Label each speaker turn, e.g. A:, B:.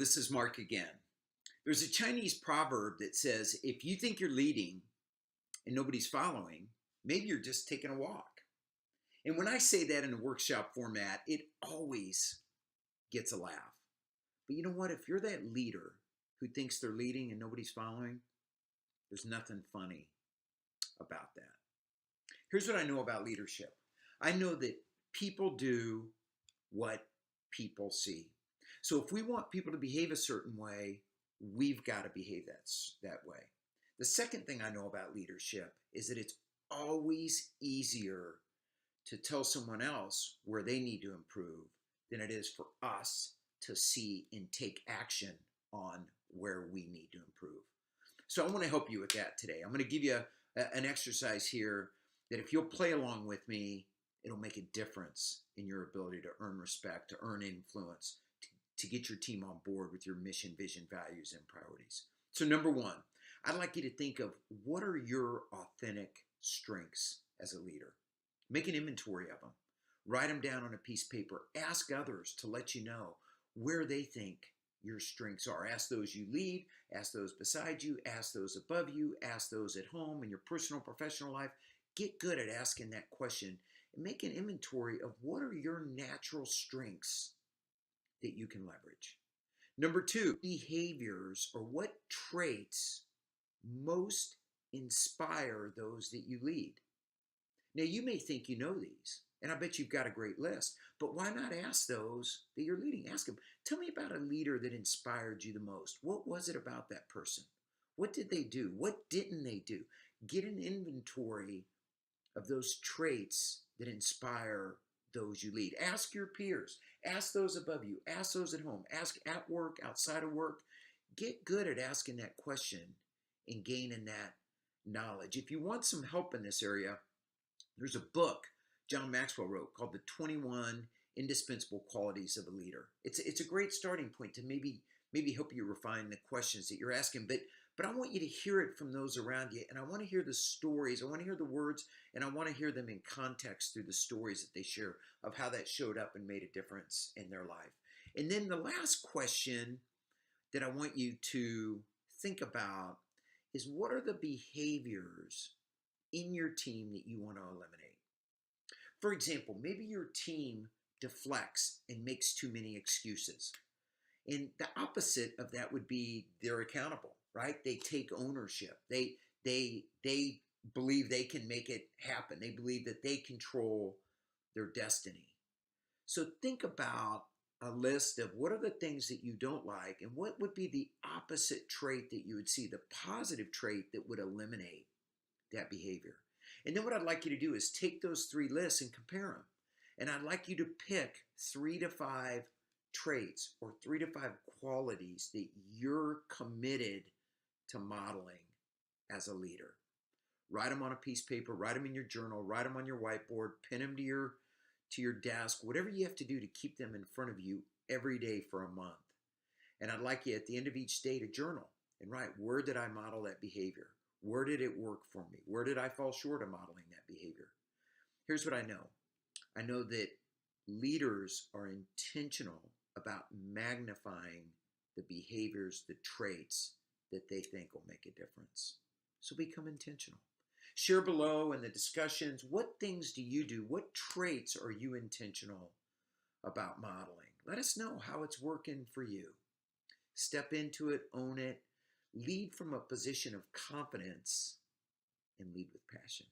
A: this is Mark again. There's a Chinese proverb that says, if you think you're leading and nobody's following, maybe you're just taking a walk. And when I say that in a workshop format, it always gets a laugh. But you know what? If you're that leader who thinks they're leading and nobody's following, there's nothing funny about that. Here's what I know about leadership. I know that people do what people see. So if we want people to behave a certain way, we've got to behave that way. The second thing I know about leadership is that it's always easier to tell someone else where they need to improve than it is for us to see and take action on where we need to improve. So I want to help you with that today. I'm going to give you an exercise here that if you'll play along with me, it'll make a difference in your ability to earn respect, to earn influence, to get your team on board with your mission, vision, values, and priorities. So number one, I'd like you to think of what are your authentic strengths as a leader. Make an inventory of them. Write them down on a piece of paper. Ask others to let you know where they think your strengths are. Ask those you lead, ask those beside you, ask those above you, ask those at home in your personal, professional life. Get good at asking that question and make an inventory of what are your natural strengths that you can leverage. Number two, behaviors or what traits most inspire those that you lead. Now, you may think you know these, and I bet you've got a great list, but why not ask those that you're leading? Ask them, tell me about a leader that inspired you the most. What was it about that person? What did they do? What didn't they do? Get an inventory of those traits that inspire those you lead. Ask your peers. Ask those above you. Ask those at home. Ask at work, outside of work. Get good at asking that question and gaining that knowledge. If you want some help in this area, there's a book John Maxwell wrote called The 21 Indispensable Qualities of a Leader. It's a great starting point to maybe help you refine the questions that you're asking. But I want you to hear it from those around you, and I want to hear the stories. I want to hear the words, and I want to hear them in context through the stories that they share of how that showed up and made a difference in their life. And then the last question that I want you to think about is what are the behaviors in your team that you want to eliminate? For example, maybe your team deflects and makes too many excuses. And the opposite of that would be they're accountable, right? They take ownership. They believe they can make it happen. They believe that they control their destiny. So think about a list of what are the things that you don't like and what would be the opposite trait that you would see, the positive trait that would eliminate that behavior. And then what I'd like you to do is take those three lists and compare them. And I'd like you to pick 3 to 5 traits or 3 to 5 qualities that you're committed to modeling as a leader. Write them on a piece of paper, write them in your journal, write them on your whiteboard, pin them to your desk, whatever you have to do to keep them in front of you every day for a month. And I'd like you at the end of each day to journal and write, where did I model that behavior? Where did it work for me? Where did I fall short of modeling that behavior? Here's what I know. I know that leaders are intentional about magnifying the behaviors, the traits that they think will make a difference. So become intentional. Share below in the discussions, what things do you do? What traits are you intentional about modeling? Let us know how it's working for you. Step into it, own it, lead from a position of confidence, and lead with passion.